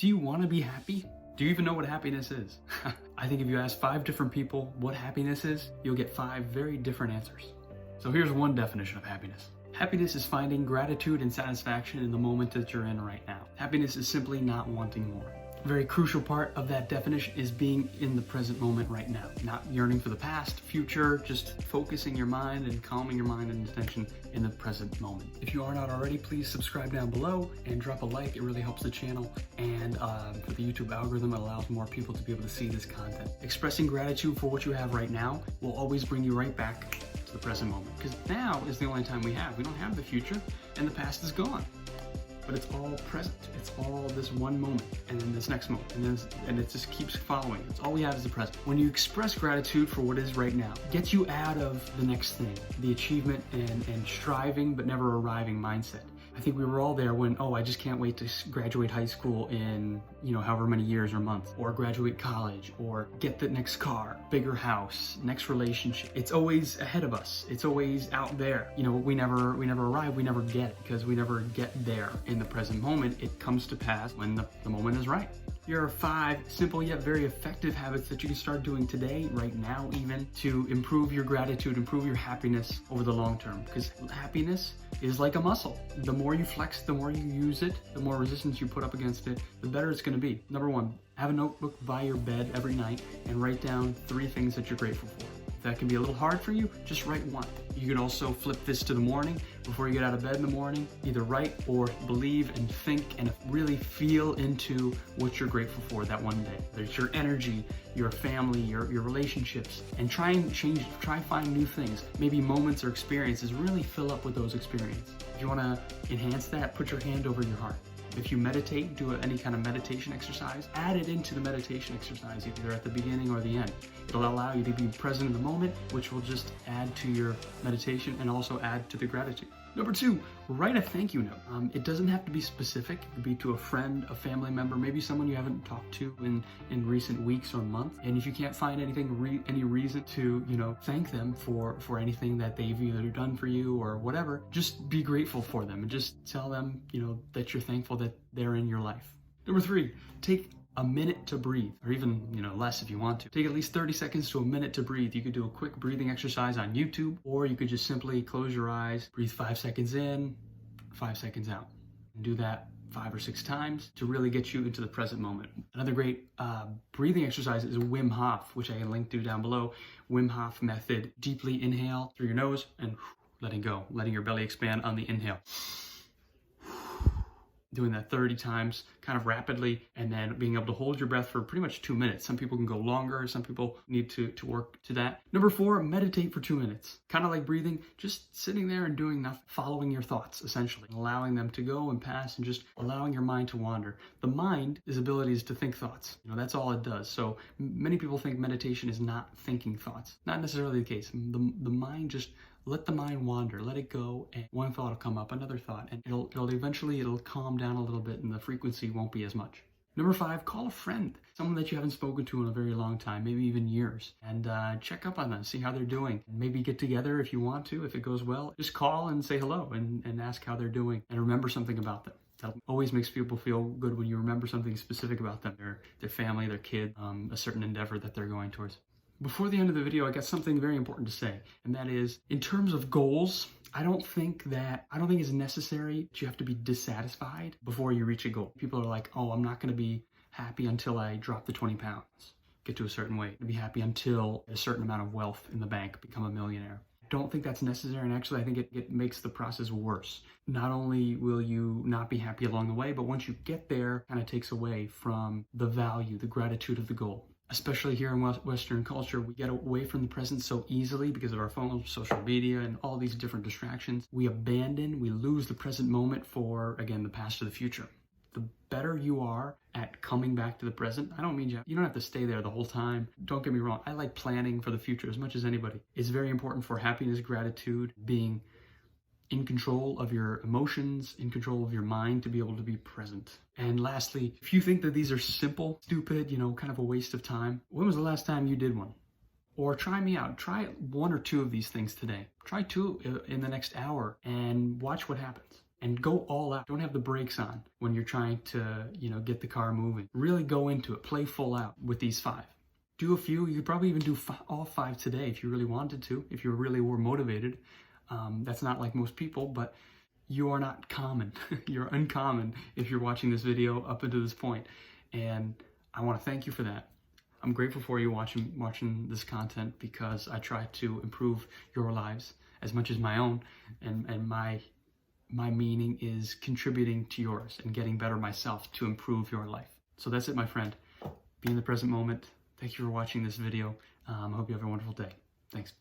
Do you want to be happy? Do you even know what happiness is? I think if you ask 5 different people what happiness is, you'll get 5 very different answers. So here's one definition of happiness. Happiness is finding gratitude and satisfaction in the moment that you're in right now. Happiness is simply not wanting more. A very crucial part of that definition is being in the present moment right now. Not yearning for the past, future, just focusing your mind and calming your mind and attention in the present moment. If you are not already, please subscribe down below and drop a like. It really helps the channel, and for the YouTube algorithm, it allows more people to be able to see this content. Expressing gratitude for what you have right now will always bring you right back to the present moment, because now is the only time we have. We don't have the future, and the past is gone. But it's all present. It's all this one moment, and then this next moment, and it just keeps following. It's all we have is the present. When you express gratitude for what is right now, it gets you out of the next thing, the achievement and striving but never arriving mindset. I think we were all there when, oh, I just can't wait to graduate high school in, however many years or months, or graduate college, or get the next car, bigger house, next relationship. It's always ahead of us. It's always out there. We never arrive, we never get it, because we never get there in the present moment. It comes to pass when the moment is right. Here are 5 simple yet very effective habits that you can start doing today, right now even, to improve your gratitude, improve your happiness over the long term. Because happiness is like a muscle. The more you flex, the more you use it, the more resistance you put up against it, the better it's going to be. Number 1, have a notebook by your bed every night and write down 3 things that you're grateful for. If that can be a little hard for you, just write 1. You can also flip this to the morning. Before you get out of bed in the morning, either write or believe and think and really feel into what you're grateful for that one day. There's your energy, your family, your relationships, and try and change it. Try find new things. Maybe moments or experiences. Really fill up with those experiences. If you want to enhance that, put your hand over your heart. If you meditate, do any kind of meditation exercise, add it into the meditation exercise, either at the beginning or the end. It'll allow you to be present in the moment, which will just add to your meditation and also add to the gratitude. Number 2, write a thank you note. It doesn't have to be specific. It could be to a friend, a family member, maybe someone you haven't talked to in recent weeks or months. And if you can't find any reason to, thank them for anything that they've either done for you or whatever, just be grateful for them and just tell them, that you're thankful that they're in your life. Number 3, take a minute to breathe, or even, less if you want to. Take at least 30 seconds to a minute to breathe. You could do a quick breathing exercise on YouTube, or you could just simply close your eyes, breathe 5 seconds in, 5 seconds out. And do that 5 or 6 times to really get you into the present moment. Another great breathing exercise is Wim Hof, which I can link to down below. Wim Hof method. Deeply inhale through your nose and letting go, letting your belly expand on the inhale. Doing that 30 times kind of rapidly, and then being able to hold your breath for pretty much 2 minutes. Some people can go longer, some people need to work to that. Number 4, meditate for 2 minutes. Kind of like breathing, just sitting there and doing nothing, following your thoughts essentially, allowing them to go and pass and just allowing your mind to wander. The mind is abilities to think thoughts. That's all it does. So many people think meditation is not thinking thoughts. Not necessarily the case. The mind just let the mind wander, let it go, and one thought will come up, another thought, and it'll eventually calm down a little bit and the frequency won't be as much. Number 5, call a friend, someone that you haven't spoken to in a very long time, maybe even years, and check up on them, see how they're doing. Maybe get together if you want to, if it goes well. Just call and say hello and ask how they're doing and remember something about them. That always makes people feel good when you remember something specific about them, their family, their kid, a certain endeavor that they're going towards. Before the end of the video, I got something very important to say, and that is, in terms of goals, I don't think it's necessary that you have to be dissatisfied before you reach a goal. People are like, oh, I'm not going to be happy until I drop the 20 pounds, get to a certain weight, be happy until a certain amount of wealth in the bank, become a millionaire. I don't think that's necessary, and actually I think it makes the process worse. Not only will you not be happy along the way, but once you get there, it kind of takes away from the value, the gratitude of the goal. Especially here in Western culture, we get away from the present so easily because of our phones, social media, and all these different distractions. We lose the present moment for, again, the past or the future. The better you are at coming back to the present, I don't mean you don't have to stay there the whole time. Don't get me wrong. I like planning for the future as much as anybody. It's very important for happiness, gratitude, being in control of your emotions, in control of your mind, to be able to be present. And lastly, if you think that these are simple, stupid, kind of a waste of time, when was the last time you did one? Or try me out. Try 1 or 2 of these things today. Try 2 in the next hour and watch what happens. and go all out. Don't have the brakes on when you're trying to, get the car moving. Really go into it, play full out with these 5. Do a few. You could probably even do all 5 today if you really wanted to, if you really were motivated. That's not like most people, but you are not common. You're uncommon if you're watching this video up until this point. And I want to thank you for that. I'm grateful for you watching this content, because I try to improve your lives as much as my own, and my meaning is contributing to yours and getting better myself to improve your life. So that's it, my friend. Be in the present moment. Thank you for watching this video. I hope you have a wonderful day. Thanks.